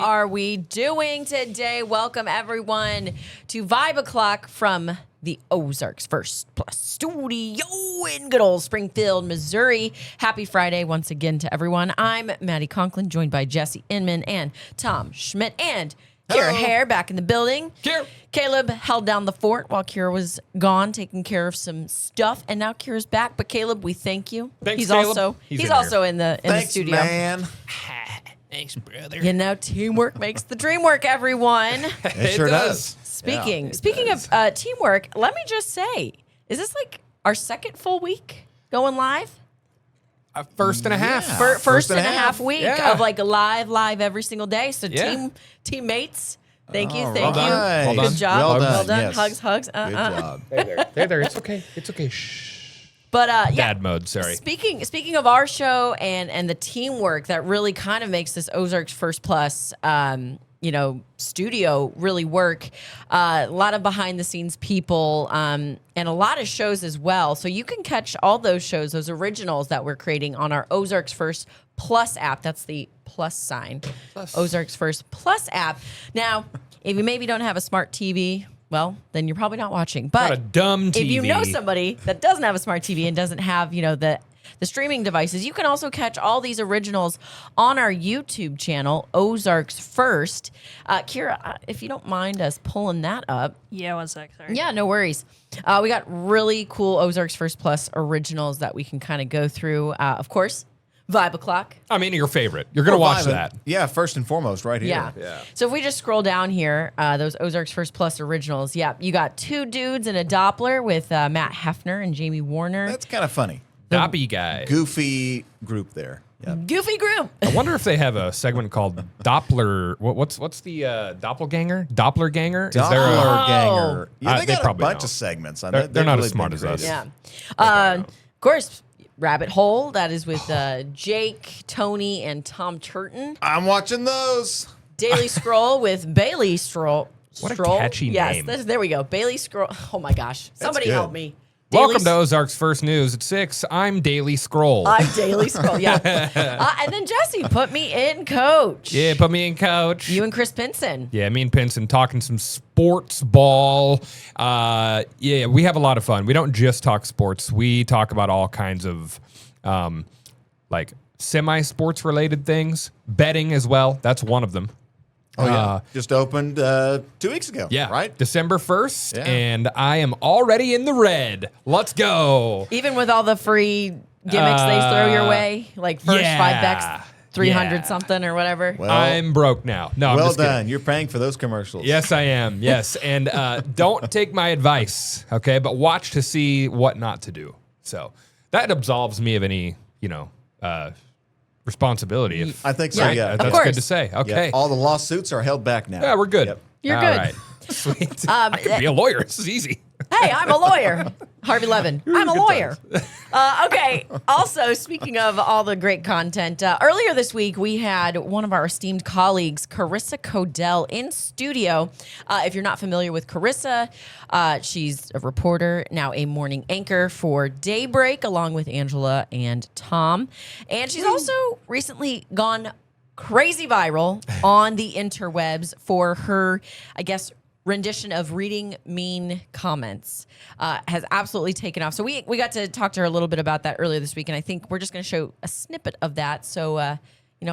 are we doing today? Welcome, everyone, to Vibe O'Clock from the Ozarks First Plus studio in good old Springfield, Missouri. Happy Friday once again to everyone. I'm Maddie Conklin, joined by Jesse Inman and Tom Schmidt and Kira Hare back in the building. Kira. Caleb held down the fort while Kira was gone, taking care of some stuff, and now Kira's back. But Caleb, we thank you. Thanks, he's Caleb. also He's he's in also in the Thanks, studio. man. Thanks, brother. You know, teamwork makes the dream work, everyone. It sure does. Speaking does. of teamwork, let me just say, is this like our second full week going live? First and a half. Yeah. First and a half week Yeah. of like live every single day. So Yeah. teammates, thank you. All Thank you. right. Well done. Good job. Well done, yes. Hugs. Good job. There. It's okay. It's okay. Shh. But yeah. Dad mode. Sorry. Speaking of our show and the teamwork that really kind of makes this Ozarks First Plus, studio really work. A lot of behind the scenes people and a lot of shows as well. So you can catch all those shows, those originals that we're creating on our Ozarks First Plus app. That's the plus sign. Ozarks First Plus app. Now, if you maybe don't have a smart TV, well, then you're probably not watching. But Not a dumb if you TV. know somebody that doesn't have a smart TV and doesn't have, the streaming devices, you can also catch all these originals on our YouTube channel, Ozarks First. Kira, if you don't mind us pulling that up. Yeah, 1 sec. Sorry. Yeah, no worries. We got really cool Ozarks First Plus originals that we can kind of go through. Of course, Vibe O'Clock. I mean, your favorite. You're going to watch that. Yeah, first and foremost, right here. Yeah. So if we just scroll down here, those Ozarks First Plus originals, you got Two Dudes and a Doppler with Matt Hefner and Jamie Warner. That's kind of funny. Doppy guy. Goofy group there. Yeah. Goofy group. I wonder if they have a segment called Doppler. What's the doppelganger? Dopplerganger? Is there a? Doppelganger. Yeah, They they got a probably bunch don't. of segments. They're not as smart as us. Yeah. Of course, Rabbit Hole. That is with Jake, Tony, and Tom Turton. I'm watching those. Daily Scroll with Bailey Stroll. What a Stroll? catchy yes, name. There we go. Bailey Scroll. Oh my gosh. Somebody good. help me. Welcome to Daily Ozarks First News at 6. I'm Daily Scroll. I'm Daily Scroll, yeah. And then Jesse put me in coach. Yeah, put me in, coach. You and Chris Pinson. Yeah, me and Pinson talking some sports ball. Yeah, we have a lot of fun. We don't just talk sports. We talk about all kinds of like semi-sports related things. Betting as well. That's one of them. Oh, yeah. Just opened 2 weeks ago. Yeah, Right? December 1st, Yeah. and I am already in the red. Let's go. Even with all the free gimmicks they throw your way, like first yeah. $5, 300 Yeah. something or whatever. Well, I'm broke now. No, I'm well just kidding. done. You're paying for those commercials. Yes, I am. Yes. And don't take my advice, okay? But watch to see what not to do. So that absolves me of any, responsibility. If, I think so, Yeah, yeah. of That's course. good to say. Yeah, Okay. all the lawsuits are held back now. Yeah, we're good. Yep. You're All good. right. Sweet. I could be a lawyer. This is easy. Hey, I'm a lawyer. Harvey Levin. I'm a Good lawyer. Okay. Also, speaking of all the great content, earlier this week we had one of our esteemed colleagues, Carissa Codell, in studio. If you're not familiar with Carissa, she's a reporter, now a morning anchor for Daybreak, along with Angela and Tom. And she's also recently gone crazy viral on the interwebs for her, I guess, rendition of reading mean comments. Has absolutely taken off. So we got to talk to her a little bit about that earlier this week, and I think we're just going to show a snippet of that. So,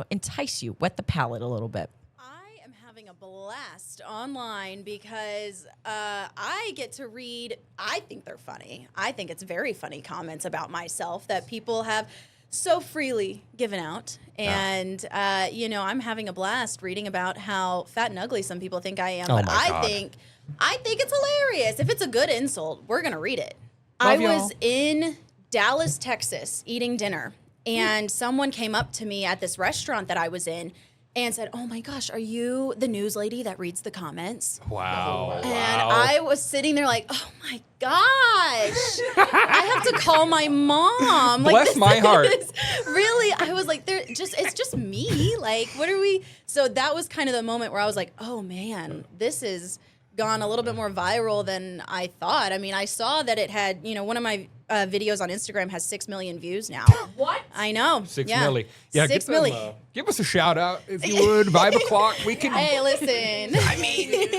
entice you, wet the palate a little bit. I am having a blast online because I get to read, I think they're funny. I think it's very funny comments about myself that people have so freely given out. And, I'm having a blast reading about how fat and ugly some people think I am. Oh But my I God. think it's hilarious. If it's a good insult, we're going to read it. Love I y'all. was in Dallas, Texas, eating dinner. And someone came up to me at this restaurant that I was in and said, "Oh my gosh, are you the news lady that reads the comments?" Wow. And I was sitting there like, "Oh my gosh, I have to call my mom." Like, Bless this my heart. is really, I was like, it's just me. Like, what are we? So that was kind of the moment where I was like, "Oh man, this is gone a little bit more viral than I thought." I mean, I saw that it had, one of my videos on Instagram has 6 million views now. What? I know. 6 yeah. milli. Yeah, 6 get them, milli. give us a shout out if you would. Vibe o'clock. We can. Hey, listen. I mean,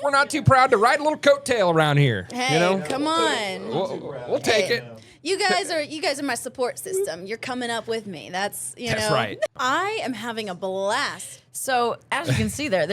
we're not too proud to ride a little coattail around here. Hey, you know, come on. we'll take Hey. it. You guys are my support system. You're coming up with me. That's That's right. I am having a blast. So as you can see that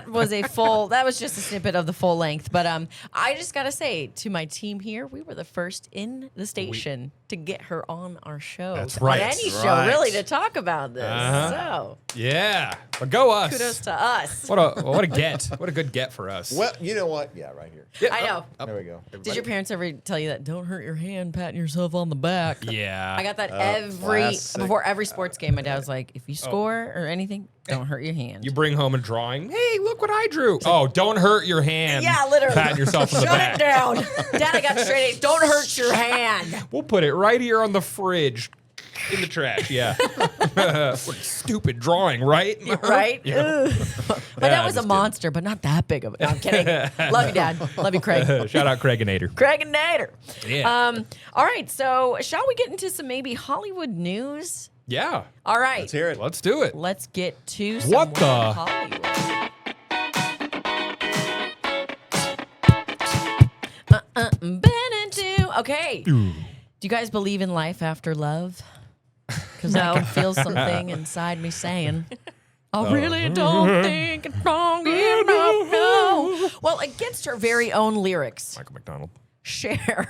was just a snippet of the full length. But I just gotta say to my team here, we were the first in the station to get her on our show. That's right. On any That's show, right. really, to talk about this. Uh-huh. So Yeah, but go us. kudos to us. What a get. What a good get for us. Well, you know what? Yeah, right here. Yeah, I know. There we go. Did your parents ever tell you that? Don't hurt your hand, patting yourself on the back. Yeah. I got that classic. before every sports game. My dad was like, if you score or anything, don't hurt your hand. You bring home a drawing. Hey, look what I drew. Oh, don't hurt your hand. Yeah, literally. Pat yourself on the Shut back. it down. Dad, I got straight A's. Don't hurt your hand. We'll put it right here on the fridge in the trash. Yeah. What a stupid drawing, right? Right? Yeah. Ugh. My Yeah, dad was a just monster, but not that big of it. No, I'm kidding. Love you, Dad. Love you, Craig. Shout out Craig and Nader. Craig and Nader. Yeah. All right, so shall we get into some maybe Hollywood news? Yeah. All right. Let's hear it. Let's do it. Let's get to some What the- Hollywood. Okay. Do you guys believe in life after love? Because I can feel something inside me saying, I really don't think it's wrong enough. No. Well, against her very own lyrics, Michael McDonald. Cher.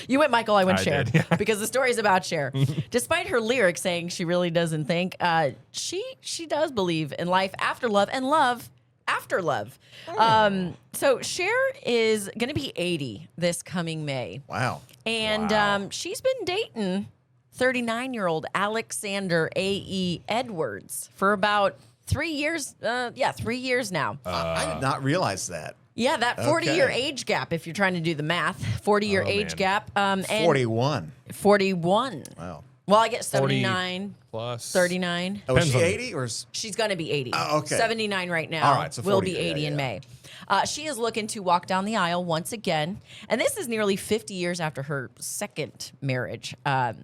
You went Michael, I went I Cher. did, yeah. Because the story is about Cher. Despite her lyrics saying she really doesn't think, she does believe in life after love and love after love. So Cher is going to be 80 this coming May. Wow. And she's been dating 39-year-old Alexander A.E. Edwards for about 3 years. 3 years now. I did not realize that. Yeah, that 40-year Okay. age gap, if you're trying to do the math. 40-year Oh, age man. gap. And 41. 41. Wow. Well, I get 40 79, plus 39. Oh, is Depends she on- 80 or is She's going to be 80. Oh, okay. 79 right now. All right, so will 40, be 80 yeah, in yeah. May. She is looking to walk down the aisle once again. And this is nearly 50 years after her second marriage. That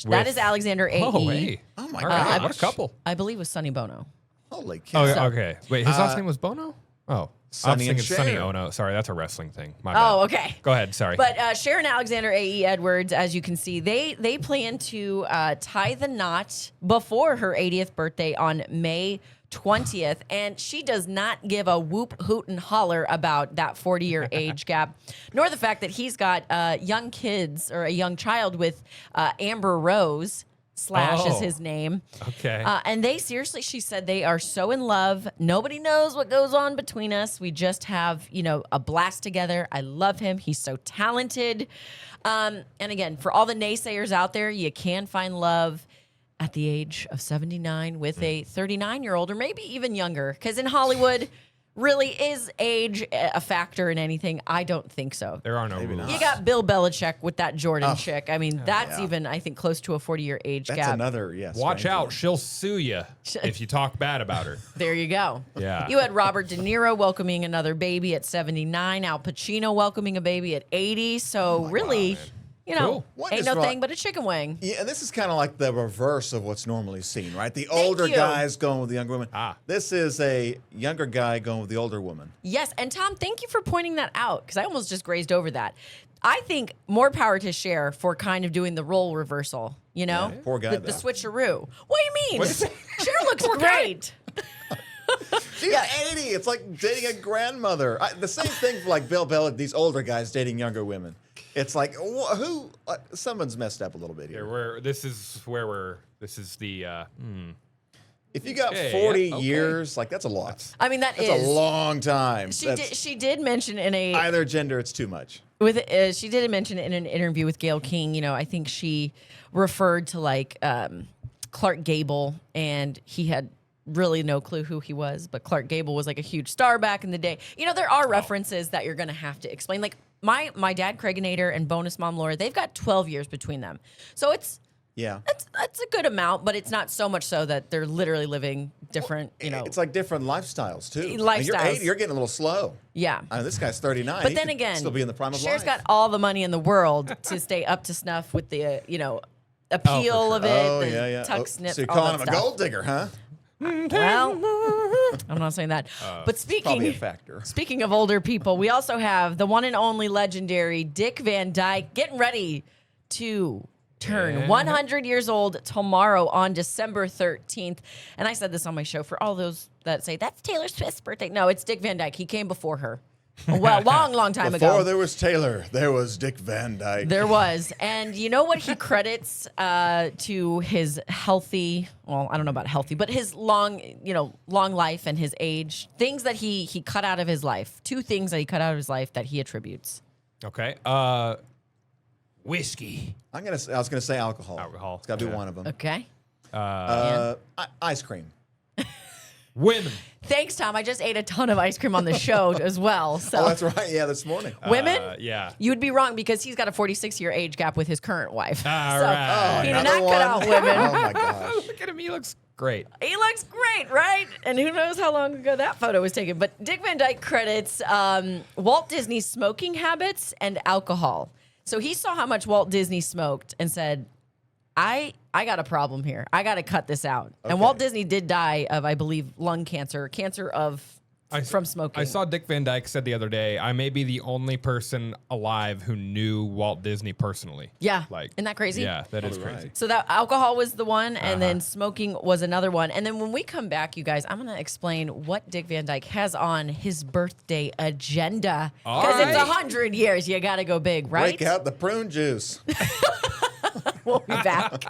With- is Alexander A.E. Oh, hey. Oh, my All right, gosh. what a couple. I believe with Sonny Bono. Holy Oh, cow. okay. Wait, his last name was Bono? Oh. Sonny I and was thinking Sonny Cher. Ono. Sorry, that's a wrestling thing. My bad. Oh, okay. Go ahead. Sorry. But Cher and Alexander A.E. Edwards, as you can see, they plan to tie the knot before her 80th birthday on May 20th. And she does not give a whoop, hoot, and holler about that 40-year age gap, nor the fact that he's got young kids or a young child with Amber Rose. Slash is Oh. his name. Okay. And they seriously, she said, they are so in love. Nobody knows what goes on between us. We just have, a blast together. I love him. He's so talented. And again, for all the naysayers out there, you can find love at the age of 79 with a 39-year-old or maybe even younger. Because in Hollywood, really is age a factor in anything? I don't think so. there are no rules. not. You got Bill Belichick with that Jordan chick. I mean, that's yeah. even, I think, close to a 40-year age That's gap. another, yes. Watch out. She'll sue you if you talk bad about her. There you go. Yeah. You had Robert De Niro welcoming another baby at 79, Al Pacino welcoming a baby at 80. So really, Cool. What ain't is no wrong- thing but a chicken wing. Yeah, and this is kind of like the reverse of what's normally seen, right? The older you. guys going with the younger women. Ah. This is a younger guy going with the older woman. Yes, and Tom, thank you for pointing that out because I almost just grazed over that. I think more power to Cher for kind of doing the role reversal, Yeah, poor guy, the though. switcheroo. What do you mean? What is it? Cher looks great. She's 80. It's like dating a grandmother. The same thing for like Bill Belichick, these older guys dating younger women. It's like, who? Someone's messed up a little bit here. This is the If you got Okay, 40 yeah, okay. years, like that's a lot. I mean, That's is. a long time. She did mention in a Either gender, it's too much. she did mention in an interview with Gayle King, I think she referred to like Clark Gable, and he had really no clue who he was, but Clark Gable was like a huge star back in the day. There are references that you're going to have to explain. Like my dad, Craig and Nader, and bonus mom Laura, they've got 12 years between them. So it's Yeah. That's a good amount, but it's not so much so that they're literally living different, It's like different lifestyles too. You're Lifestyles. 80, you're getting a little slow. yeah. I mean, this guy's 39. But He then could again, still be in the prime of Cher's life. got all the money in the world to stay up to snuff with the, appeal sure. of it, Oh, the yeah, yeah. tuck snip, so you're all calling that him a stuff. gold digger, huh? Well, I'm not saying that. But Probably a factor. speaking of older people, we also have the one and only legendary Dick Van Dyke getting ready to turn 100 years old tomorrow on December 13th. And I said this on my show for all those that say, that's Taylor Swift's birthday. No, it's Dick Van Dyke. He came before her. Well, long time Before ago. there was Taylor, there was Dick Van Dyke. There was. And you know what he credits to his healthy, well, I don't know about healthy, but his long life and his age. Things that he cut out of his life. 2 things that he cut out of his life that he attributes. Okay. Whiskey. I was gonna say alcohol. Alcohol, It's got to be yeah. one of them. Okay. Ice cream. Women. Thanks, Tom. I just ate a ton of ice cream on the show as well. So Oh, that's right. Yeah, this morning. women, Yeah. you'd be wrong because he's got a 46-year age gap with his current wife. All so right. he did Another not cut out one? women. Oh my gosh. Look at him. He looks great. He looks great, right? And who knows how long ago that photo was taken. But Dick Van Dyke credits Walt Disney's smoking habits and alcohol. So he saw how much Walt Disney smoked and said, I got a problem here. I got to cut this out. And Okay. Walt Disney did die of, I believe, lung cancer from smoking. I saw Dick Van Dyke said the other day, I may be the only person alive who knew Walt Disney personally. Yeah. Like, Isn't that crazy? Yeah, that is All crazy. right. So that alcohol was the one, and Uh-huh. then smoking was another one. And then when we come back, you guys, I'm going to explain what Dick Van Dyke has on his birthday agenda. All Because it's right. 100 years. You got to go big, right? Break out the prune juice. We'll be back.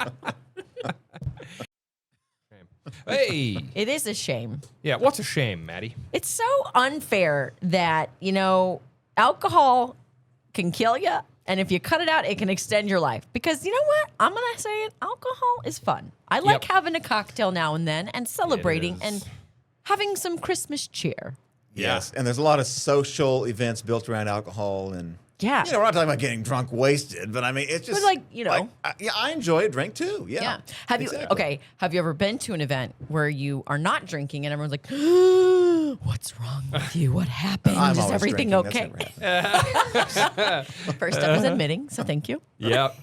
Hey. It is a shame. Yeah, what's a shame, Maddie? It's so unfair that, alcohol can kill you. And if you cut it out, it can extend your life. Because you know what? I'm going to say it. Alcohol is fun. I like Yep. having a cocktail now and then and celebrating is. and having some Christmas cheer. Yes. And there's a lot of social events built around alcohol and Yeah. we're not talking about getting drunk wasted, but I mean it's just I enjoy a drink too. Yeah. Yeah. Exactly. Have you ever been to an event where you are not drinking and everyone's like, what's wrong with you? What happened? I'm Is always everything drinking. okay? That's never happened. First step is admitting, so thank you. Yep.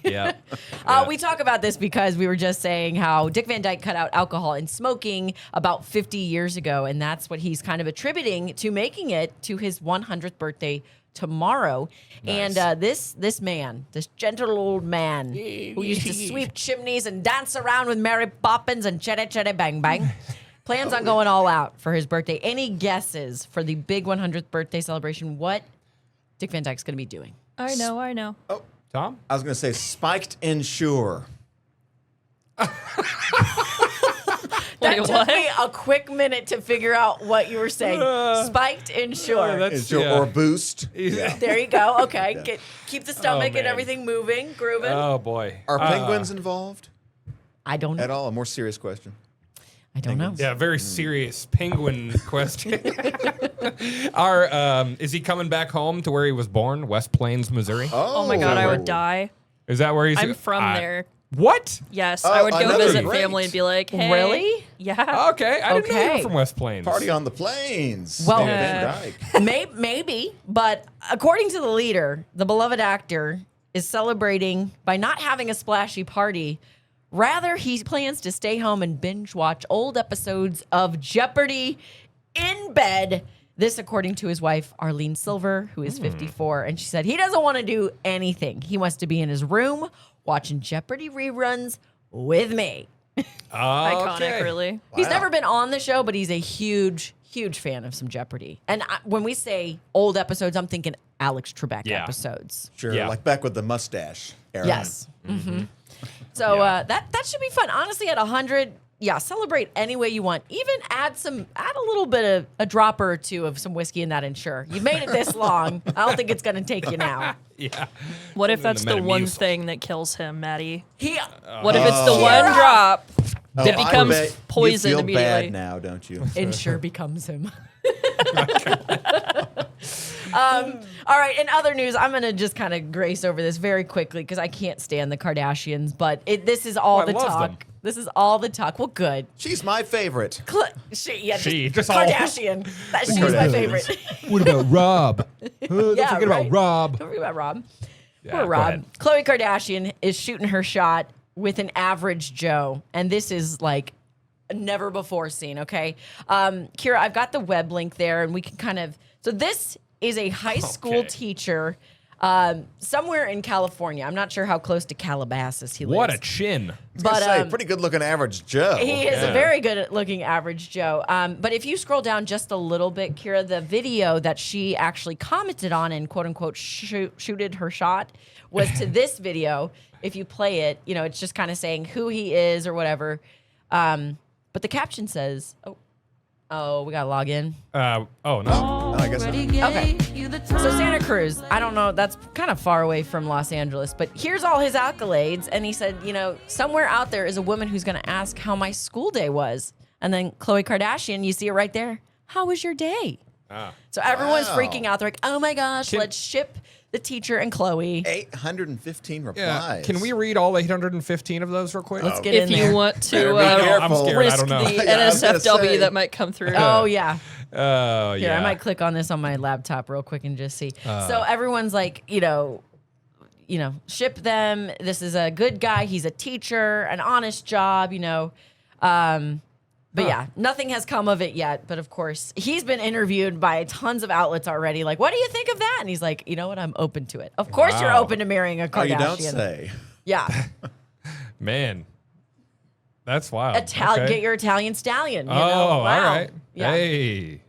We talk about this because we were just saying how Dick Van Dyke cut out alcohol and smoking about 50 years ago, and that's what he's kind of attributing to making it to his 100th birthday tomorrow. Nice. And this man, this gentle old man who used to sweep chimneys and dance around with Mary Poppins and chitty chitty bang bang, plans on going all out for his birthday. Any guesses for the big 100th birthday celebration? What Dick Van Dyke's going to be doing? I know. Tom? I was gonna say spiked insure. That Wait, took what? me a quick minute to figure out what you were saying. Spiked inshore. Insure or boost. Yeah. There you go. Okay. Keep the stomach and man. everything moving, grooving. Oh, boy. Are penguins involved I don't at know. all? A more serious question. I don't know. Yeah, very serious penguin question. Is he coming back home to where he was born, West Plains, Missouri? Oh my god, I would die. Is that where he's? I'm from there. What? Yes, Oh, I would go another visit great. family and be like, hey. Really? Yeah. Okay, I didn't know you Okay. were from West Plains. Party on the plains. Well- Dick Van Dyke. Maybe, but according to the leader, the beloved actor is celebrating by not having a splashy party. Rather, he plans to stay home and binge watch old episodes of Jeopardy in bed. This, according to his wife, Arlene Silver, who is 54. And she said he doesn't want to do anything. He wants to be in his room watching Jeopardy reruns with me. Iconic, really. He's Wow. never been on the show, but he's a huge fan of some Jeopardy. And when we say old episodes, I'm thinking Alex Trebek Yeah. episodes. Sure, Yeah. like back with the mustache era. Yes. So Yeah. that should be fun. Honestly, at 100, yeah, celebrate any way you want. Even add a little bit of a dropper or two of some whiskey in that Ensure. You've made it this long. I don't think it's going to take you now. Yeah. What if In that's the the one Metamucil. thing that kills him, Maddie? He, What if it's the Cheer one up. drop Oh, that I becomes bet poison you feel immediately? bad now, don't you? Ensure becomes him. All right. In other news, I'm going to just kind of grace over this very quickly because I can't stand the Kardashians, but this is all Oh, I the love talk. them. This is all the talk. Well, good. She's my favorite. Just all- Kardashian. She's my Kardashians. favorite. What about Rob? Don't Yeah, forget right. about Rob. Don't forget about Rob. Yeah, Poor go Rob. ahead. Khloe Kardashian is shooting her shot with an average Joe, and this is like never before seen. Okay, Kira, I've got the web link there, and we can kind of. So this is a high school Okay. teacher somewhere in California. I'm not sure how close to Calabasas he lives. What a chin. But Pretty good looking average Joe. he is a Yeah. very good at looking average Joe. But if you scroll down just a little bit, Kira, the video that she actually commented on and quote unquote shooted her shot was to this video. If you play it, you know, it's just kind of saying who he is or whatever. But the caption says, oh, we got to log in. Oh, no. No, I guess not. Okay. So Santa Cruz, I don't know, that's kind of far away from Los Angeles, but here's all his accolades. And he said, you know, somewhere out there is a woman who's going to ask how my school day was. And then Khloe Kardashian, you see it right there. How was your day? So everyone's Wow. freaking out. They're like, oh my gosh, Can- let's ship the teacher and Khloe. 815 Yeah. replies. Can we read all 815 of those real quick? Let's get If in you there. want Better to be careful. I'm scared. I risk don't know. the Yeah, I was gonna NSFW say. that might come through. Oh, yeah. Oh, Here, yeah. I might click on this on my laptop real quick and just see. So everyone's like, you know, ship them. This is a good guy. He's a teacher, an honest job, you know. But yeah, nothing has come of it yet. But of course, he's been interviewed by tons of outlets already. Like, what do you think of that? And he's like, you know what? I'm open to it. Of course, you're Wow. open to marrying a Oh, Kardashian. you don't say. Yeah, Man. That's wild. Italian. Okay. Get your Italian stallion. You Oh, know? all Wow. right. Yeah. Hey.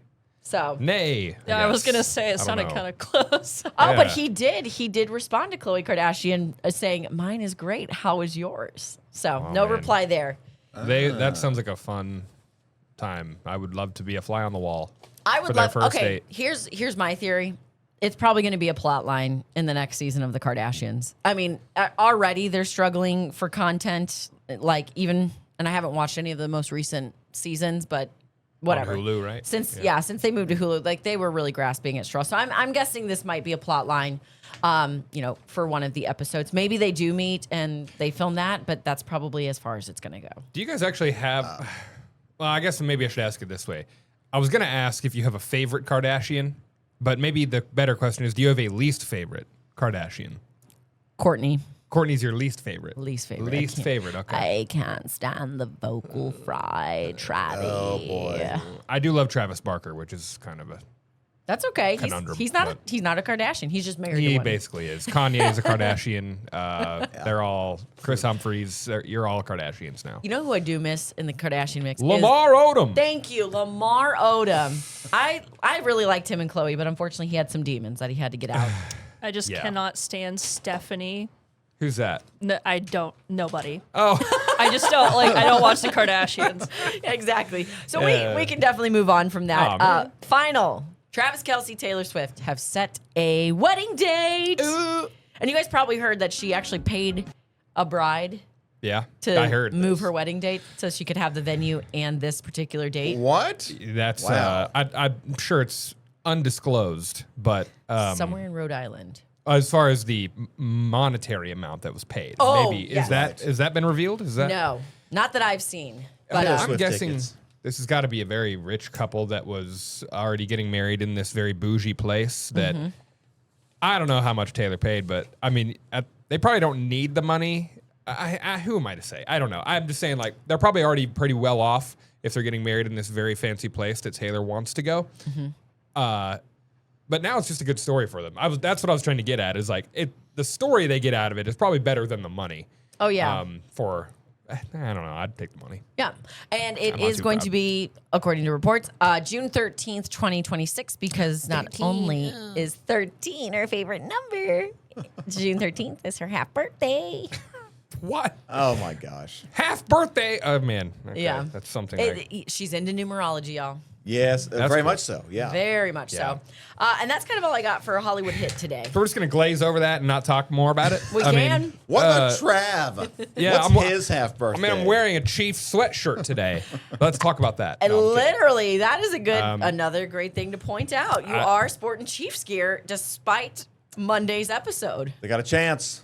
So. Nay. Yeah, I was guess. gonna say I it don't sounded know. kind of close. Oh, but Yeah. he did respond to Khloe Kardashian saying, mine is great. How is yours? So no man. reply there. That sounds like a fun time. I would love to be a fly on the wall. I for would their love. first Okay, date. here's my theory. It's probably going to be a plot line in the next season of the Kardashians. I mean, already they're struggling for content. Like even, and I haven't watched any of the most recent seasons, but whatever. Hulu, right? Since Yeah. since they moved to Hulu, like they were really grasping at straws. So I'm guessing this might be a plot line. You know, for one of the episodes. Maybe they do meet and they film that, but that's probably as far as it's going to go. Do you guys actually have? Well, I guess maybe I should ask it this way. I was gonna ask if you have a favorite Kardashian, but maybe the better question is, do you have a least favorite Kardashian? Courtney. Courtney's your least favorite. Least favorite. Least I can't- favorite. Okay. I can't stand the vocal fry Travis. Oh, boy. I do love Travis Barker, which is kind of a. That's okay. Conundrum, He's not but- he's not a Kardashian. He's just married to He one. basically is. Kanye is a Kardashian. They're all Chris Humphries. You're all Kardashians now. You know who I do miss in the Kardashian mix? is- Lamar Odom. Thank you, Lamar Odom. I really liked him and Khloe, but unfortunately he had some demons that he had to get out. I just Yeah. cannot stand Stephanie. Who's that? No, I don't. Nobody. Oh, I just don't like. I don't watch the Kardashians. Exactly. So Yeah. we can definitely move on from that. Oh, man. Final. Travis Kelce, Taylor Swift have set a wedding date. And you guys probably heard that she actually paid a bride yeah. to I heard move this. her wedding date so she could have the venue and this particular date. What? That's. Wow. I'm sure it's undisclosed, but Somewhere in Rhode Island. as far as the monetary amount that was paid, Oh, maybe yes. is that been revealed? Is that? No, not that I've seen. But Taylor I'm Swift guessing tickets. this has got to be a very rich couple that was already getting married in this very bougie place. That I don't know how much Taylor paid, but I mean, they probably don't need the money. Who am I to say? I don't know. I'm just saying, like, they're probably already pretty well off if they're getting married in this very fancy place that Taylor wants to go. But now it's just a good story for them. That's what I was trying to get at. Is like the story they get out of it is probably better than the money. oh yeah. I don't know. I'd take the money. Yeah. And it I'm not is too going proud. to be, according to reports, June 13th, 2026, because not only is 13 her favorite number, June 13th is her half birthday. What? Oh my gosh. Half birthday? Oh man. Okay, Yeah. That's something. She's into numerology, y'all. Yes, That's very cool. much so. Yeah. Very much Yeah. so. And that's kind of all I got for a Hollywood hit today. So we're just gonna glaze over that and not talk more about it. We I mean, can. What about Trav? yeah, What's I'm- his half I birthday? mean, I'm wearing a Chiefs sweatshirt today. Let's talk about that. And No, I'm kidding. literally, that is a good, another great thing to point out. You are sporting Chiefs gear despite Monday's episode. They got a chance.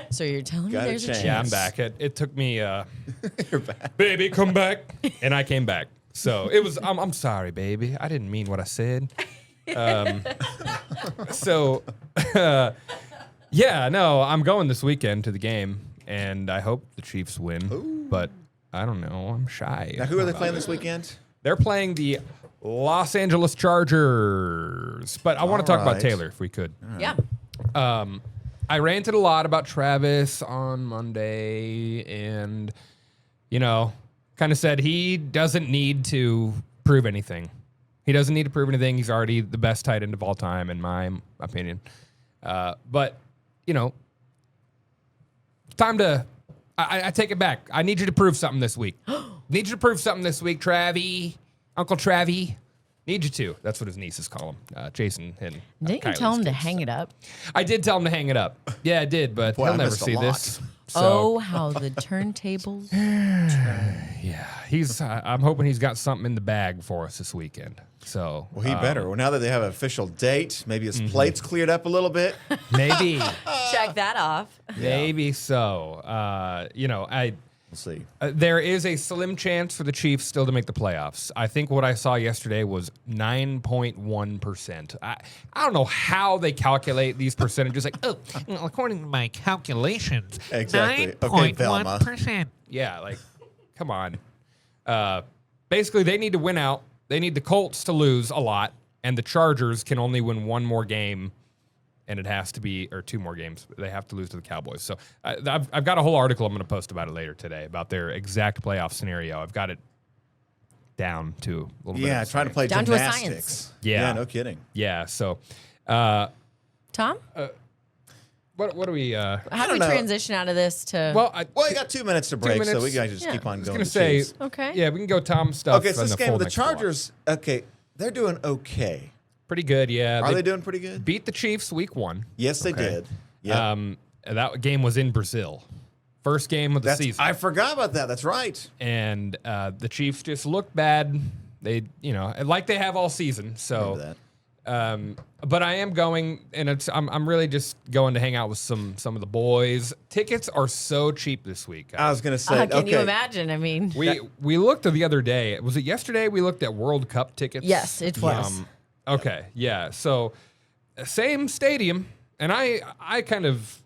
So you're telling me Got a there's a chance. chance? Yeah, I'm back. It took me, You're back. baby, come back, and I came back. So it was. I'm sorry, baby. I didn't mean what I said. So, yeah, no, I'm going this weekend to the game, and I hope the Chiefs win. But I don't know. I'm shy. Now, who are they about playing it. this weekend? They're playing the Los Angeles Chargers. But I want to talk about right. Taylor if we could. Yeah. I ranted a lot about Travis on Monday and, kind of said he doesn't need to prove anything. He doesn't need to prove anything. He's already the best tight end of all time, in my opinion. But, time to, I take it back. I need you to prove something this week. Need you to prove something this week, Travie. Uncle Travie. Need you to. That's what his nieces call him, Jason and Didn't you Kylie's tell him to kids. hang it up? I did tell him to hang it up. Yeah, I did, but Boy, I he'll never missed a see lot. this. So, Oh, how the turntables. yeah, he's. I'm hoping he's got something in the bag for us this weekend. So, Well, he better. Well, now that they have an official date, maybe his plate's cleared up a little bit. maybe, Check that off. maybe so. We'll see. There is a slim chance for the Chiefs still to make the playoffs. I think what I saw yesterday was 9.1%. I don't know how they calculate these percentages. Like, oh, According to my calculations, Exactly. Okay, Velma. 9.1%. yeah, like, come on. Basically, they need to win out. They need the Colts to lose a lot, and the Chargers can only win one more game, and it has to be, or two more games. They have to lose to the Cowboys. So I've got a whole article I'm going to post about it later today about their exact playoff scenario. I've got it down to a little bit. Yeah, of trying to science. play Down to a gymnastics. science. Yeah. No kidding. Yeah, so Tom, what do we? how do we don't know. transition out of this to? Well, Well, you got 2 minutes to break, so minutes. we guys just Yeah. keep on I was going. going to to say, Chiefs. Okay. yeah, we can go Tom stuff. Okay, so on this game full with the next block. Chargers, okay, they're doing okay. Pretty good, yeah. Are they doing pretty good? Beat the Chiefs week 1. Yes, they Okay. did. Yeah. That game was in Brazil. First game of the season. I forgot about that. That's right. And the Chiefs just looked bad. They, like they have all season. So, Remember that. but I am going, and I'm really just going to hang out with some of the boys. Tickets are so cheap this week. I was going to say, Can you okay. imagine? I mean, We looked the other day. Was it yesterday? We looked at World Cup tickets. Yes, it was. Okay, yeah. So same stadium, and I kind of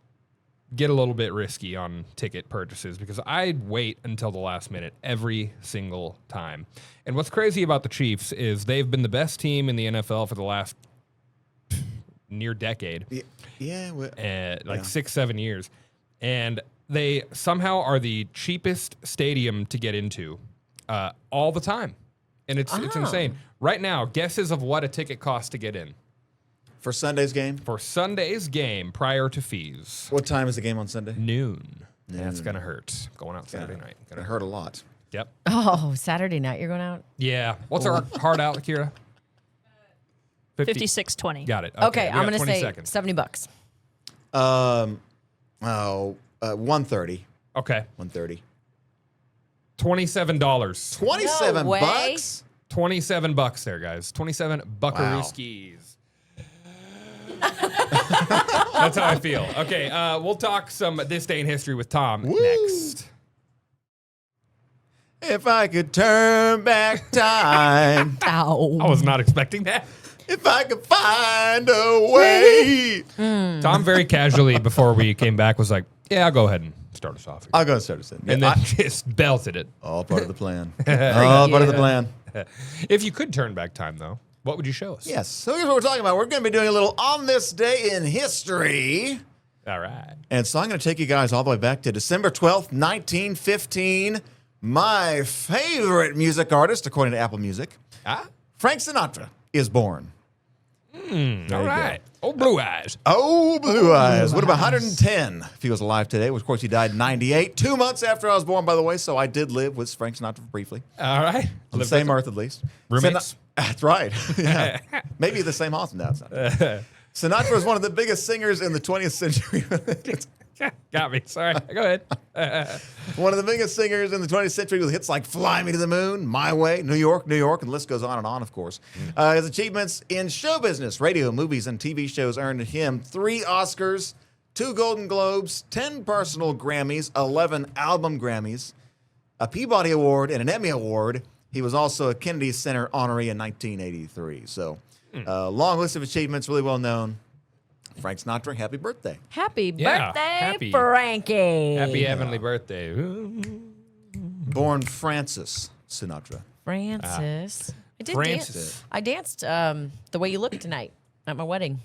get a little bit risky on ticket purchases because I wait until the last minute every single time. And what's crazy about the Chiefs is they've been the best team in the NFL for the last near decade. Yeah. Well, 6-7 years, and they somehow are the cheapest stadium to get into all the time, and it's insane. Right now, guesses of what a ticket costs to get in for Sunday's game, for Sunday's game prior to fees, what time is the game on Sunday? noon. That's gonna hurt. Going out Saturday night. It Gonna hurt a lot. Yep. oh, Saturday night you're going out. Yeah. What's our hard out, Kira? 56-20. Got it. Okay, we I'm got going to 20 say seconds. $70. 130. Okay. 130. $27. 27 way. bucks? $27 there, guys. 27 buckarooskies. That's how I feel. Okay, we'll talk some This Day in History with Tom next. If I could turn back time, Ow. I was not expecting that. if I could find a way. Tom very casually before we came back was like, yeah, I'll go ahead and start us off here. I'll go and start us in. And then just belted it. All part of the plan. All part of the plan. If you could turn back time, though, what would you show us? Yes. So here's what we're talking about. We're going to be doing a little On This Day in History. All right. And so I'm going to take you guys all the way back to December 12th, 1915. My favorite music artist, according to Apple Music, Ah? Frank Sinatra, is born. All you go. right. Old Blue Eyes. Oh, Blue Eyes. Would have been 110 if he was alive today. Of course, he died in 98, 2 months after I was born, by the way. So I did live with Frank Sinatra briefly. All right. On the same earth, at least. Roommates? That's right. Yeah. Maybe the same house. No, it's not. Sinatra was one of the biggest singers in the 20th century. Got me. Sorry. Go ahead. One of the biggest singers in the 20th century with hits like Fly Me to the Moon, My Way, New York, New York, and the list goes on, of course. His achievements in show business, radio, movies, and TV shows earned him 3 Oscars, 2 Golden Globes, 10 personal Grammys, 11 album Grammys, a Peabody Award, and an Emmy Award. He was also a Kennedy Center honoree in 1983. So, long list of achievements, really well known. Frank Sinatra, happy birthday. Happy Yeah, birthday, happy- Frankie. Happy heavenly birthday. Born Francis Sinatra. Francis. I did Francis. dance. I danced the way you look tonight at my wedding.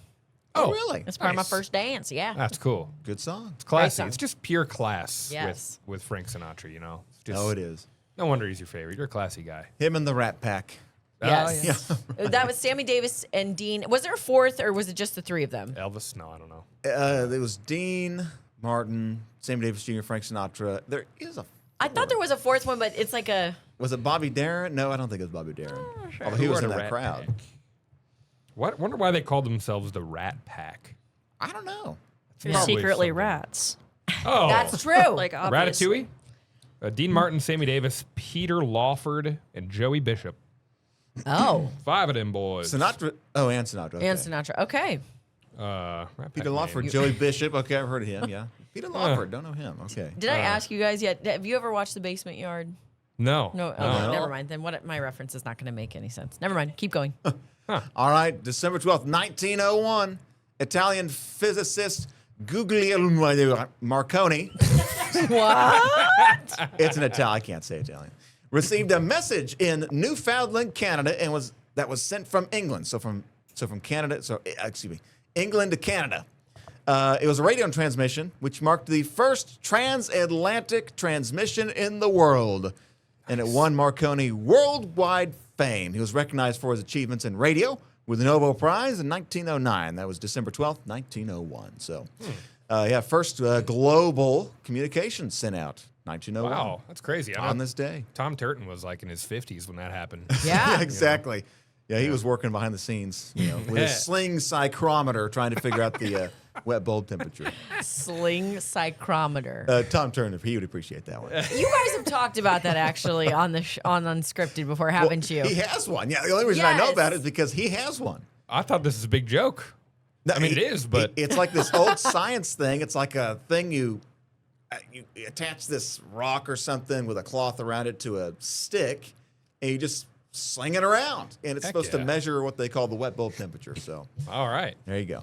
Oh, really? That's part of my Nice. first dance. Yeah. That's cool. Good song. It's classy. song. It's just pure class Yes. with Frank Sinatra, you know? It's just, Oh, it is. No wonder he's your favorite. You're a classy guy. Him and the Rat Pack. Yes. That was Sammy Davis and Dean. Was there a fourth, or was it just the 3 of them? Elvis? No, I don't know. It was Dean Martin, Sammy Davis Jr., Frank Sinatra. There is a. I thought there was a fourth one, but it's like a. Was it Bobby Darin? No, I don't think it was Bobby Darin. Although he Who was are in the that Rat crowd. Pack? What? Wonder why they called themselves the Rat Pack. I don't know. They're Probably secretly something. rats. Oh, That's true. Like obviously. Ratatouille? Dean Martin, Sammy Davis, Peter Lawford, and Joey Bishop. Oh. 5 of them boys. Sinatra. Oh, and Sinatra. Okay. And Sinatra. Okay. Rat Peter Pack Lawford, names. Joey Bishop. Okay, I've heard of him. Yeah. Peter Lawford. Don't know him. Okay. Did I ask you guys yet? Have you ever watched The Basement Yard? No. No. Okay, never mind. Then my reference is not going to make any sense. Never mind. Keep going. All right. December 12th, 1901. Italian physicist Guglielmo Marconi. What? It's an Italian. I can't say Italian. Received a message in Newfoundland, Canada, and was sent from England. So from Canada. England to Canada. It was a radio transmission, which marked the first transatlantic transmission in the world, and it won Marconi worldwide fame. He was recognized for his achievements in radio with the Nobel Prize in 1909. That was December 12th, 1901. So, first global communication sent out, 1901. Wow, that's crazy. I On know this day. Tom Turton was like in his 50s when that happened. Yeah. Exactly. Yeah, he was working behind the scenes, with his sling psychrometer trying to figure out the wet bulb temperature. Sling psychrometer. Tom Turner, he would appreciate that one. You guys have talked about that actually on the on Unscripted before, haven't you? He has one. Yeah, the only reason I know Yes. about it is because he has one. I thought this is a big joke. No, I mean, it is, but- it's like this old science thing. It's like a thing you attach this rock or something with a cloth around it to a stick, and you just sling it around, and it's Heck supposed yeah. to measure what they call the wet bulb temperature. So All right. there you go.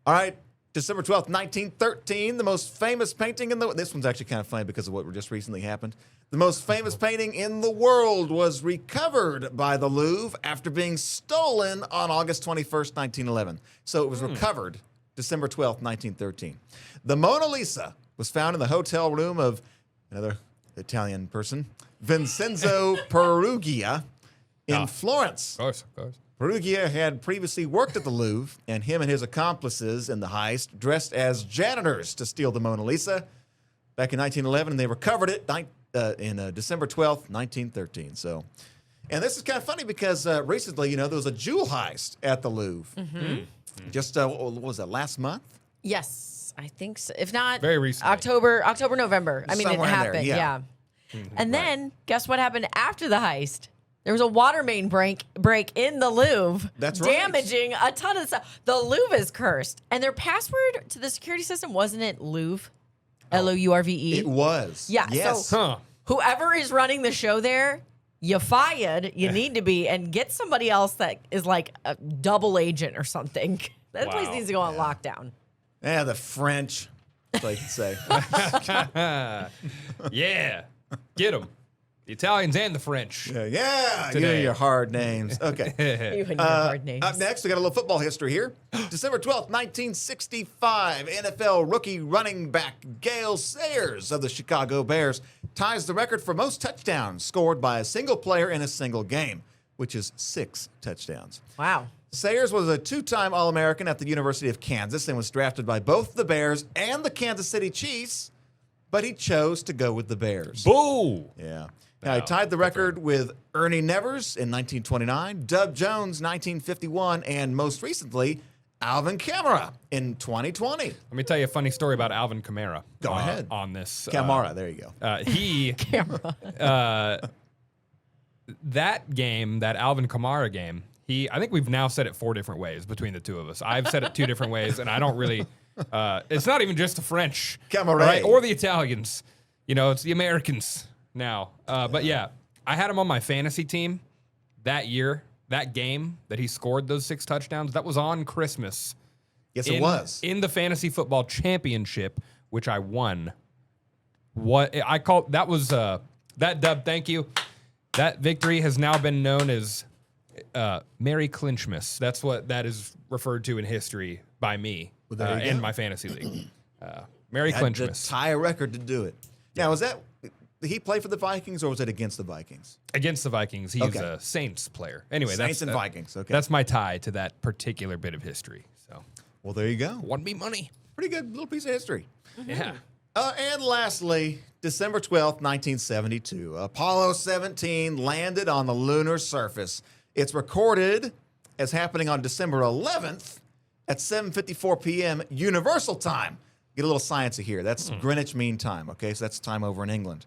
All right. December 12th, 1913, the most famous painting in the... This one's actually kind of funny because of what just recently happened. The most famous painting in the world was recovered by the Louvre after being stolen on August 21st, 1911. So it was recovered December 12th, 1913. The Mona Lisa was found in the hotel room of another Italian person, Vincenzo Perugia, in Florence. Of course. Perugia had previously worked at the Louvre, and him and his accomplices in the heist dressed as janitors to steal the Mona Lisa back in 1911, and they recovered it in December 12th, 1913. So, and this is kind of funny because recently, there was a jewel heist at the Louvre. Just, what was that, last month? Yes, I think so. If not, Very recently. October, November. I mean, it Somewhere in there, happened. yeah. And then, guess what happened after the heist? There was a water main break in the Louvre. That's right. Damaging a ton of stuff. The Louvre is cursed. And their password to the security system, wasn't it Louvre? Lourve? It was. Yeah, Yes. so- Huh. Whoever is running the show there, you fired. You need to be, and get somebody else that is like a double agent or something. That place Wow. needs to go on lockdown. Yeah, the French, that's all you can say. Yeah. Get them. The Italians and the French. Yeah, you Today. and your hard names. Okay. You and your hard names. Up next, we got a little football history here. December 12th, 1965, NFL rookie running back Gale Sayers of the Chicago Bears ties the record for most touchdowns scored by a single player in a single game, which is 6 touchdowns. Wow. Sayers was a two-time All-American at the University of Kansas and was drafted by both the Bears and the Kansas City Chiefs, but he chose to go with the Bears. Boo! Yeah. Now, he tied the record with Ernie Nevers in 1929, Dub Jones 1951, and most recently, Alvin Kamara in 2020. Let me tell you a funny story about Alvin Kamara. Go ahead. On this. Kamara, there you go. He that game, that Alvin Kamara game, I think we've now said it 4 different ways between the two of us. I've said it 2 different ways, and I don't really. It's not even just the French, Kamara. right, or the Italians. You know, it's the Americans now. But yeah, I had him on my fantasy team that year. That game that he scored those 6 touchdowns, that was on Christmas. Yes, it was. In the fantasy football championship, which I won. What I call that was that dub. Thank you. That victory has now been known as Merry Clinchmas. That's what that is referred to in history by me there you in go. my fantasy league. Merry Had to Clinchmas. tie a record to do it. Now, was that did he play for the Vikings or was it against the Vikings? Against the Vikings, he's Okay. a Saints player. Anyway, Saints that's and Vikings. Okay. That's my tie to that particular bit of history. So, Well, there you go. won me money. Pretty good little piece of history. Yeah. And lastly, December 12th, 1972, Apollo 17 landed on the lunar surface. It's recorded as happening on December 11th at 7:54 p.m. Universal Time. Get a little sciencey here. That's Greenwich Mean Time, okay? So that's time over in England.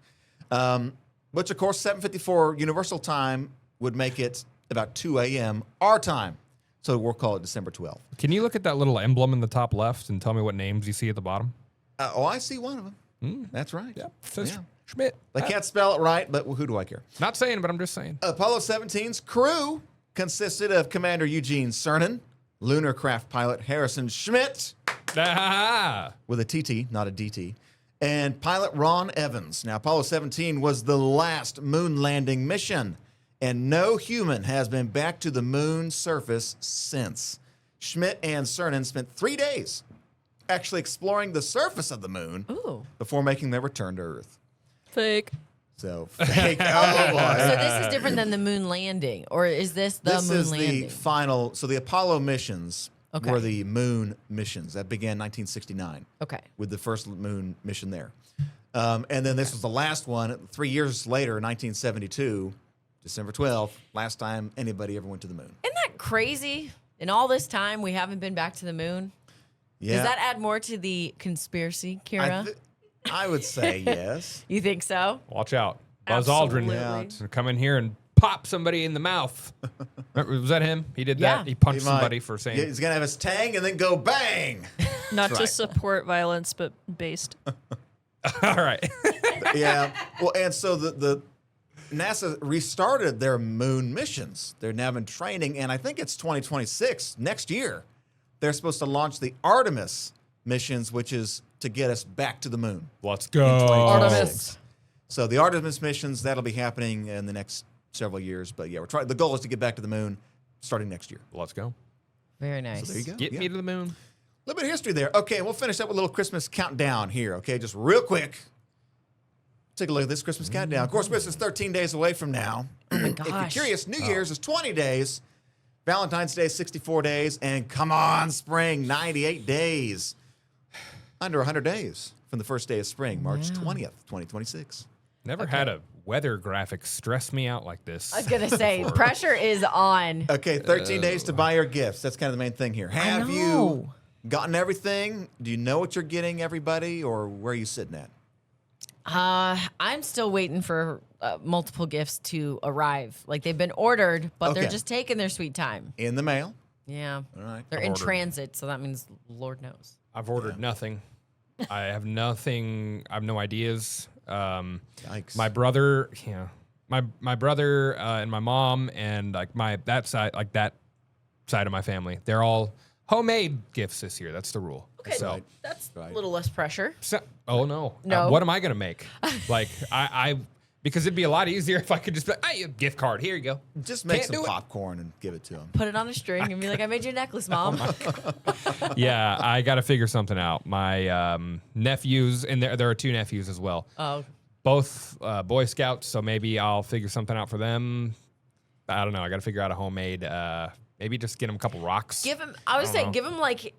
Which, of course, 7:54 Universal Time would make it about 2 a.m. our time. So we'll call it December 12th. Can you look at that little emblem in the top left and tell me what names you see at the bottom? I see one of them. That's right. Yeah. Says Yeah. Schmidt. They can't spell it right, but who do I care? Not saying, but I'm just saying. Apollo 17's crew consisted of Commander Eugene Cernan, lunar craft pilot Harrison Schmitt, Ah, with a TT, not a DT, and pilot Ron Evans. Now, Apollo 17 was the last moon landing mission, and no human has been back to the moon's surface since. Schmitt and Cernan spent 3 days actually exploring the surface of the moon Ooh. before making their return to Earth. Fake. So, fake. Oh, boy. So this is different than the moon landing, or is this the This moon is landing? the final. So the Apollo missions Okay. were the moon missions that began 1969 Okay. with the first moon mission there. And then this was the last one 3 years later, 1972, December 12th, last time anybody ever went to the moon. Isn't that crazy? In all this time, we haven't been back to the moon. Yeah. Does that add more to the conspiracy, Kira? I would say yes. You think so? watch out. Buzz Absolutely. Aldrin to come in here and pop somebody in the mouth. Remember, was that him? He did Yeah. that? He punched He might. somebody for saying. Yeah, he's going to have his tang and then go bang. Not That's to right. support violence, but based. All right. Yeah. Well, and so the NASA restarted their moon missions. They're now in training, and I think it's 2026, next year. They're supposed to launch the Artemis missions, which is to get us back to the moon. Let's go. Artemis. So the Artemis missions, that'll be happening in the next several years. But yeah, we're trying. The goal is to get back to the moon starting next year. Let's go. Very nice. So there you go. Get Yeah. me to the moon. A little bit of history there. Okay, we'll finish up with a little Christmas countdown here. Okay, just real quick. Take a look at this Christmas countdown. Of course, Christmas is 13 days away from now. If you're Gosh. curious, New Year's is 20 days. Valentine's Day is 64 days. And come on, spring, 98 days. Under 100 days from the first day of spring, March 20th, 2026. Never had a weather graphic stress me out like this. I was gonna say pressure is on. Okay, 13 days to buy your gifts. That's kind of the main thing here. Have you know. gotten everything? Do you know what you're getting, everybody? Or where are you sitting at? I'm still waiting for multiple gifts to arrive. Like they've been ordered, but they're Okay. just taking their sweet time. In the mail? Yeah. All right. They're I've in ordered. transit, so that means Lord knows. I've ordered nothing. I have nothing. I have no ideas. Yikes. My brother, my brother and my mom and that side of my family, they're all homemade gifts this year. That's the rule. Okay, So, that's Right. a little less pressure. oh no, No. what am I gonna make? Like I because it'd be a lot easier if I could just be like, hey, a gift card. Here you go. Just make Can't some do it. popcorn and give it to them. Put it on a string and be like, I made you a necklace, Mom. Yeah, I got to figure something out. My nephews, and there are 2 nephews as well. Oh, Both Boy Scouts, so maybe I'll figure something out for them. I don't know. I got to figure out a homemade Maybe just get them a couple rocks. Give them. I would say give them like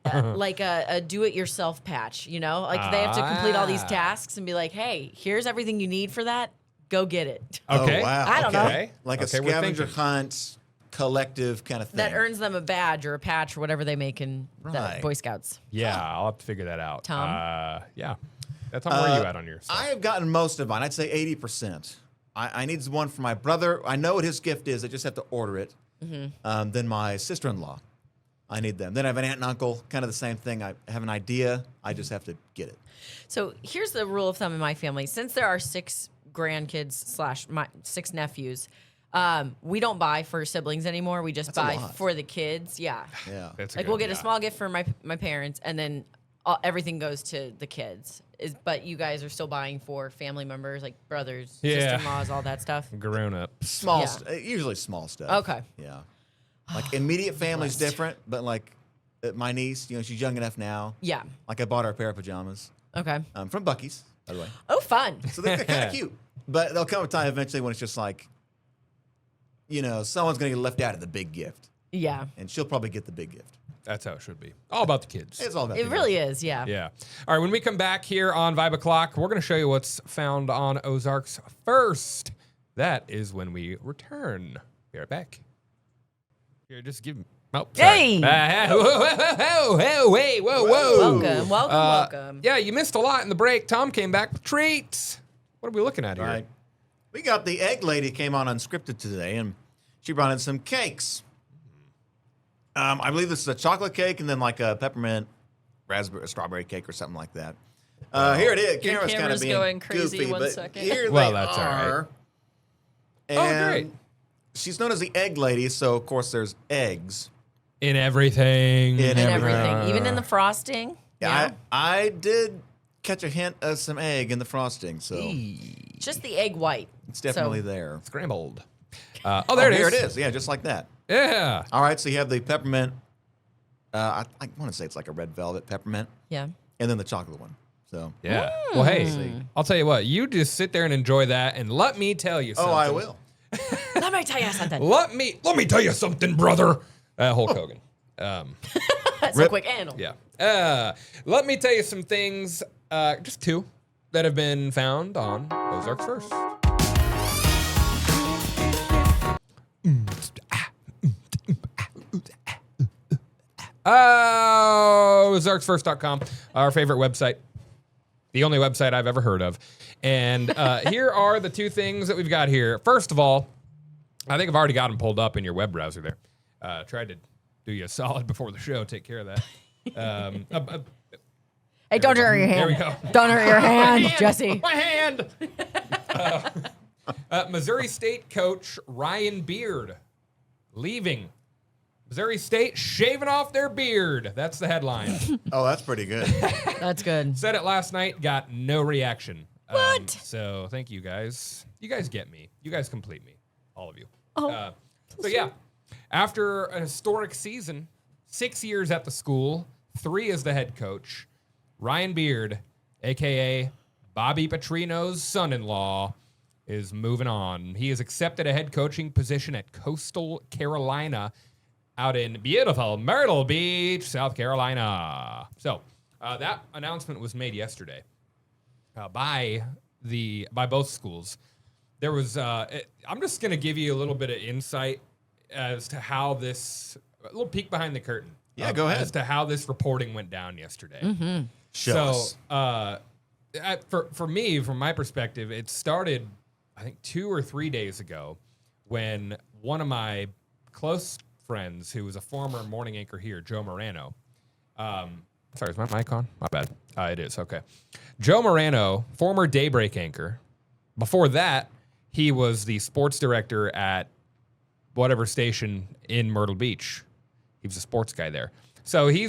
a do-it-yourself patch. You know, like they have to complete all these tasks and be like, "Hey, here's everything you need for that. Go get it." Okay. Oh, wow. I don't know. Okay. Like Okay, a we're scavenger thinking. hunt collective kind of thing. That earns them a badge or a patch or whatever they make in the Right. Boy Scouts. Yeah, I'll have to figure that out. Tom? Yeah. That's where are you at on your stuff? I have gotten most of mine. I'd say 80%. I need one for my brother. I know what his gift is. I just have to order it. Then my sister-in-law. I need them. Then I have an aunt and uncle. Kind of the same thing. I have an idea. I just have to get it. So here's the rule of thumb in my family. Since there are 6 grandkids / my 6 nephews, we don't buy for siblings anymore. We just That's a buy lot. for the kids. Yeah. Yeah. That's a Like good- we'll get yeah. a small gift for my parents, and then everything goes to the kids. But you guys are still buying for family members, like brothers, Yeah. sister-in-laws, all that stuff. grown ups. Small, Yeah. Usually small stuff. Okay. Yeah. Like immediate family's Blessed. different, but like my niece, she's young enough now. Yeah. Like I bought her a pair of pajamas Okay. from Buc-ee's, by the way. Oh, fun. So they're kind of cute. But there'll come a time eventually when it's just like, someone's going to get left out of the big gift. Yeah. And she'll probably get the big gift. That's how it should be. All about the kids. It's all about It the really is. Yeah. Yeah. All right. When we come back here on Vibe O'Clock, we're going to show you what's found on Ozarks first. That is when we return. Be right back. Here, just give me. Oh, sorry. Hey! Whoa. Welcome. Welcome. Yeah, you missed a lot in the break. Tom came back with treats. What are we looking at here? All right. We got the egg lady came on Unscripted today, and she brought in some cakes. I believe this is a chocolate cake and then like a peppermint raspberry strawberry cake or something like that. Here it is. Your Camera's kind of camera's being going crazy goofy, one but second. here Well, they that's all right. are. Oh, And great. she's known as the egg lady, so of course there's eggs. In everything. In And everything. everything, even in the frosting. Yeah, I did catch a hint of some egg in the frosting, so Just the egg white. it's definitely So- there. Scrambled. There it is. Here it is. Yeah, just like that. Yeah. All right, so you have the peppermint. I want to say it's like a red velvet peppermint, Yeah. and then the chocolate one. So, Yeah. Well, hey, I'll tell you what. You just sit there and enjoy that, and let me tell you something. oh, I will. Let me tell you something. Let me tell you something, brother. Hulk Hogan. So quick and Yeah. Let me tell you some things. Just 2 that have been found on Ozarks First. Ozarksfirst.com, our favorite website. The only website I've ever heard of. And here are the 2 things that we've got here. First of all, I think I've already got them pulled up in your web browser there. Tried to do you a solid before the show. Take care of that. Hey, don't hurt your hand. There we go. Don't hurt your hand, Jesse. My hand. Missouri State coach Ryan Beard leaving. Missouri State shaving off their beard. That's the headline. Oh, that's pretty good. That's good. Said it last night, got no reaction. What? So thank you guys. You guys get me. You guys complete me. All of you. Oh, So yeah, after a historic season, 6 years at the school, 3 as the head coach, Ryan Beard, a.k.a. Bobby Petrino's son-in-law, is moving on. He has accepted a head coaching position at Coastal Carolina out in beautiful Myrtle Beach, South Carolina. So that announcement was made yesterday by both schools. There was, I'm just going to give you a little bit of insight as to how a little peek behind the curtain. Yeah, go ahead. As to how this reporting went down yesterday. Show So, us. for me, from my perspective, it started, I think, 2 or 3 days ago when one of my close friends, who was a former morning anchor here, Joe Morano. Sorry, is my mic on? My bad. It is. Okay. Joe Morano, former Daybreak anchor. Before that, he was the sports director at whatever station in Myrtle Beach. He was a sports guy there. So he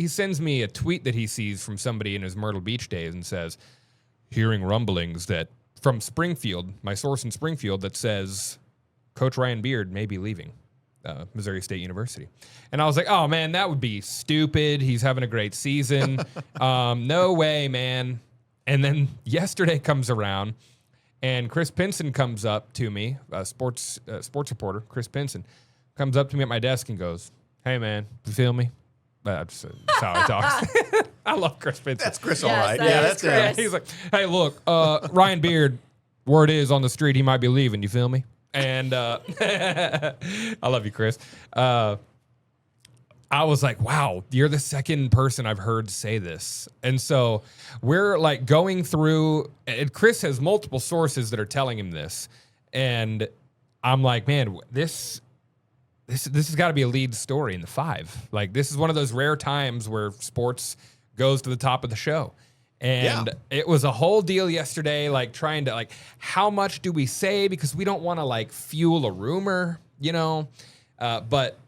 sends me a tweet that he sees from somebody in his Myrtle Beach days and says, hearing rumblings that from Springfield, my source in Springfield, that says Coach Ryan Beard may be leaving Missouri State University. And I was like, oh man, that would be stupid. He's having a great season. No way, man. And then yesterday comes around and Chris Pinson comes up to me, sports reporter, Chris Pinson, comes up to me at my desk and goes, "Hey, man, you feel me?" That's how he talks. I love Chris Pinson. That's Chris, Yes, all right. that Yeah, is that's Chris. Yeah, he's like, "Hey, look, Ryan Beard, word is on the street he might be leaving. You feel me?" And I love you, Chris. I was like, wow, you're the second person I've heard say this. And so we're like going through, and Chris has multiple sources that are telling him this. And I'm like, man, this has got to be a lead story in the 5. Like, this is one of those rare times where sports goes to the top of the show. And it was a whole deal yesterday, like trying to, like, how much do we say? Because we don't want to, like, fuel a rumor, you know? But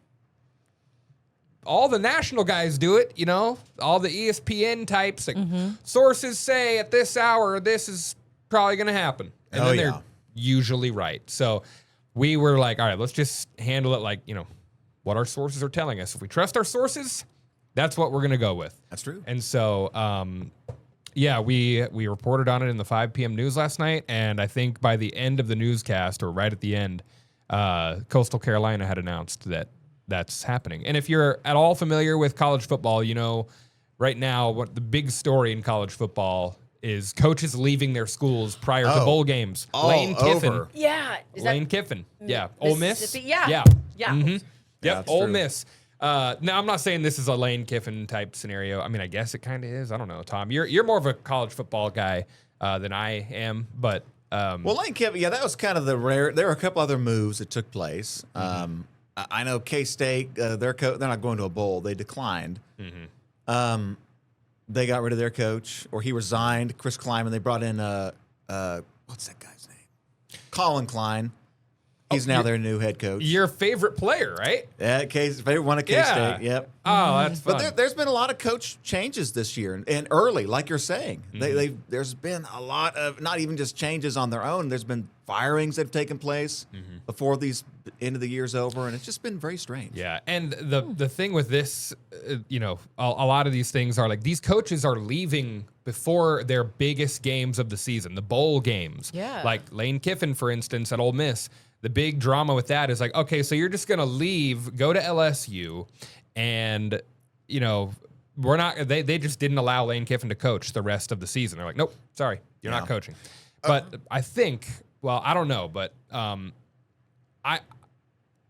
all the national guys do it, you know? All the ESPN types. Like, sources say at this hour, this is probably going to happen. And then they're usually right. So we were like, all right, let's just handle it like, you know, what our sources are telling us. If we trust our sources, that's what we're going to go with. That's true. And so, yeah, we reported on it in the 5 p.m. news last night, and I think by the end of the newscast, or right at the end, Coastal Carolina had announced that that's happening. And if you're at all familiar with college football, you know right now what the big story in college football is: coaches leaving their schools prior to bowl games. Lane Kiffin. Over. Yeah. Is Lane Kiffin. Yeah. Ole Miss. Mississippi? Yeah. Yeah. Yeah. Mhm. Yep. that's Ole true. Miss. Now, I'm not saying this is a Lane Kiffin type scenario. I mean, I guess it kind of is. I don't know, Tom. You're more of a college football guy than I am, but Well, Lane Kiffin, that was kind of the rare. There were a couple other moves that took place. I know K-State, they're not going to a bowl. They declined. They got rid of their coach, or he resigned. Chris Kleiman. They brought in what's that guy's name? Colin Klein. He's now their new head coach. your favorite player, right? Favorite one at K-State. Yeah. Yep. Oh, that's fun. But there's been a lot of coach changes this year, and early, like you're saying, there's been a lot of not even just changes on their own. There's been firings that have taken place before these end of the year's over, and it's just been very strange. Yeah, and the thing with this, you know, a lot of these things are like these coaches are leaving before their biggest games of the season, the bowl games. Yeah. Like Lane Kiffin, for instance, at Ole Miss. The big drama with that is like, okay, so you're just gonna leave, go to LSU, and you know we're not. They just didn't allow Lane Kiffin to coach the rest of the season. They're like, nope, sorry, you're not coaching. But I think, well, I don't know, but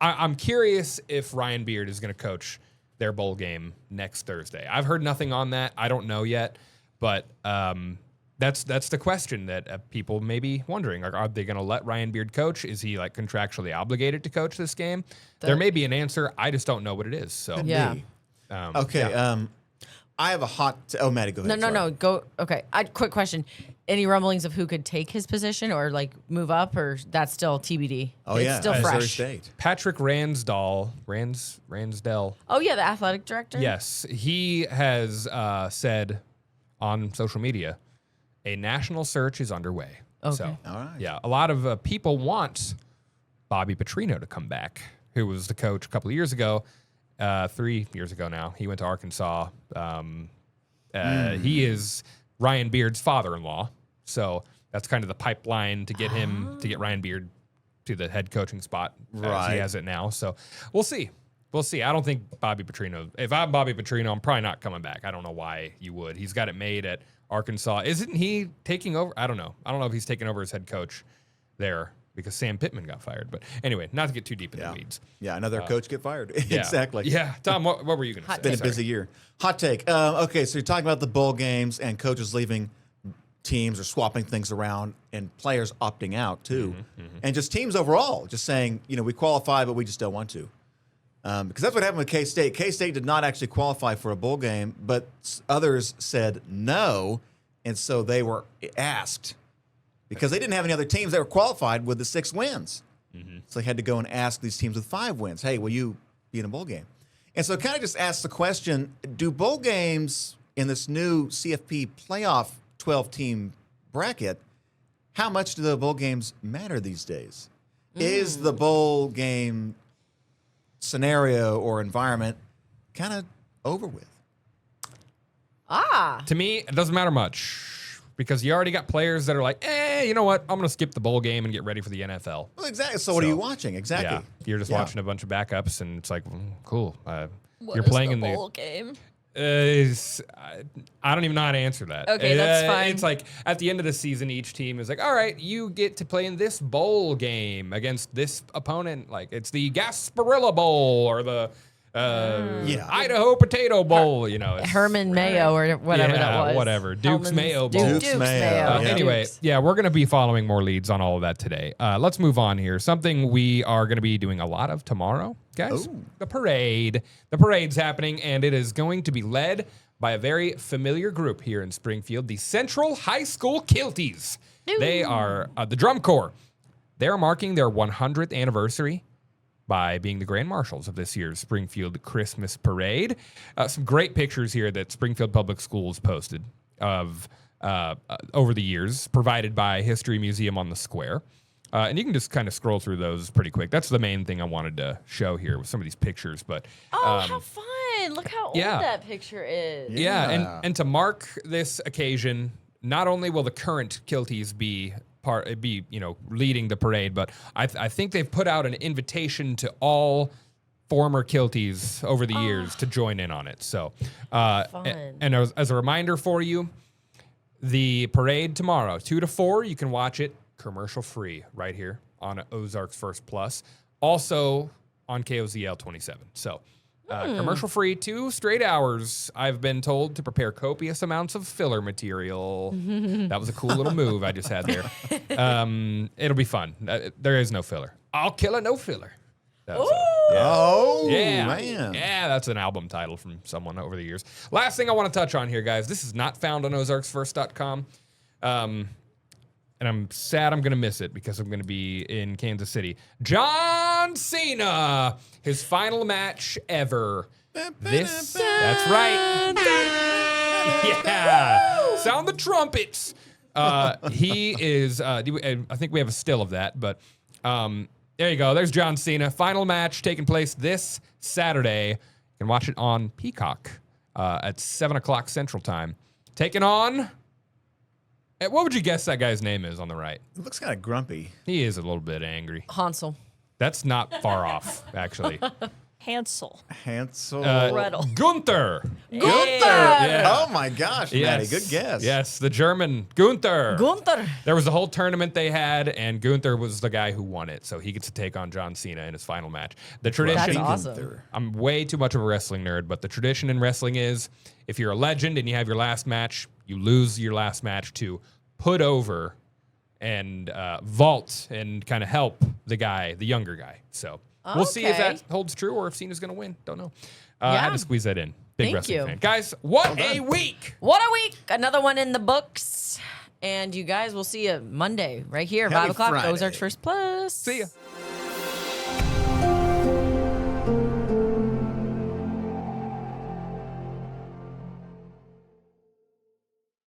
I'm curious if Ryan Beard is going to coach their bowl game next Thursday. I've heard nothing on that. I don't know yet, but that's the question that people may be wondering. Are they going to let Ryan Beard coach? Is he like contractually obligated to coach this game? There may be an answer. I just don't know what it is. So Yeah. Okay. I have a hot. Maddie, go ahead. No. Go. Okay. Quick question. Any rumblings of who could take his position or like move up, or that's still TBD? Oh It's yeah, still Missouri fresh. State. Patrick Ransdell. Oh yeah, the athletic director. Yes, he has said on social media a national search is underway. Okay. So, All right. yeah, a lot of people want Bobby Petrino to come back, who was the coach a couple of years ago, 3 years ago now. He went to Arkansas. He is Ryan Beard's father-in-law, so that's kind of the pipeline to get him to get Ryan Beard to the head coaching spot as Right. he has it now. So we'll see. We'll see. I don't think Bobby Petrino. If I'm Bobby Petrino, I'm probably not coming back. I don't know why you would. He's got it made at Arkansas. Isn't he taking over? I don't know. I don't know if he's taking over as head coach there because Sam Pittman got fired. But anyway, not to get too deep in the weeds. Yeah, another coach get fired. Yeah. Exactly. Yeah. Tom, what were you going to say? It's been a busy year. Hot take. Okay, so you're talking about the bowl games and coaches leaving teams or swapping things around and players opting out too. And just teams overall just saying, we qualify, but we just don't want to. Because that's what happened with K-State. K-State did not actually qualify for a bowl game, but others said no, and so they were asked because they didn't have any other teams that were qualified with the 6 wins. So they had to go and ask these teams with 5 wins, hey, will you be in a bowl game? And so it kind of just asks the question, do bowl games in this new CFP playoff 12-team bracket, how much do the bowl games matter these days? Is the bowl game scenario or environment kind of over with? Ah. To me, it doesn't matter much because you already got players that are like, you know what? I'm going to skip the bowl game and get ready for the NFL. Well, exactly. So what are you watching? Exactly. Yeah, you're just Yeah. watching a bunch of backups, and it's like, cool. What You're is playing the in bowl game? I don't even know how to answer that. Okay, that's fine. It's like at the end of the season, each team is like, all right, you get to play in this bowl game against this opponent. Like it's the Gasparilla Bowl or the Idaho Potato Bowl. You know, it's- Herman Mayo or whatever that was. whatever. Duke's Hellman's- Mayo Bowl. Duke's Mayo. Yeah. Anyway, Dukes. yeah, we're going to be following more leads on all of that today. Let's move on here. Something we are going to be doing a lot of tomorrow, guys. Ooh. The parade. The parade's happening, and it is going to be led by a very familiar group here in Springfield, the Central High School Kilties. They are the drum corps. They're marking their 100th anniversary by being the grand marshals of this year's Springfield Christmas Parade. Some great pictures here that Springfield Public Schools posted of over the years, provided by History Museum on the Square. And you can just kind of scroll through those pretty quick. That's the main thing I wanted to show here with some of these pictures. But Oh, how fun. Look how old yeah. that picture is. yeah, Yeah. and to mark this occasion, not only will the current Kilties be leading the parade, but I think they've put out an invitation to all former Kilties over the years to join in on it. So, Fun. and as a reminder for you, the parade tomorrow, 2 to 4, you can watch it commercial free right here on Ozarks First Plus. Also on KOZL 27. So commercial free, 2 straight hours. I've been told to prepare copious amounts of filler material. That was a cool little move I just had there. It'll be fun. There is no filler. I'll kill a no filler. Oh, Yeah, man. Yeah, that's an album title from someone over the years. Last thing I want to touch on here, guys. This is not found on ozarksfirst.com. And I'm sad I'm going to miss it because I'm going to be in Kansas City. John Cena, his final match ever. That's right. Yeah. Sound the trumpets. He is, I think we have a still of that, but there you go. There's John Cena. Final match taking place this Saturday. You can watch it on Peacock at 7 o'clock Central Time. Taking on... What would you guess that guy's name is on the right? It looks kind of grumpy. He is a little bit angry. Hansel. That's not far off, actually. Hansel. Hansel. Gretel. Gunther. Gunther. Yeah. Oh my gosh, Maddie, good guess. Yes, the German Gunther. Gunther. There was a whole tournament they had, and Gunther was the guy who won it, so he gets to take on John Cena in his final match. The tradition. That's awesome. Gunther. I'm way too much of a wrestling nerd, but the tradition in wrestling is if you're a legend and you have your last match, you lose your last match to put over and vault and kind of help the younger guy. So we'll see if Okay. that holds true or if Cena's going to win. Don't know. I Yeah. had to squeeze that in. Big Thank wrestling you. fan. Guys, what a week. What a week. Another one in the books. And you guys will see you Monday right here, Happy 5 o'clock, Friday. Ozarks First Plus. See ya.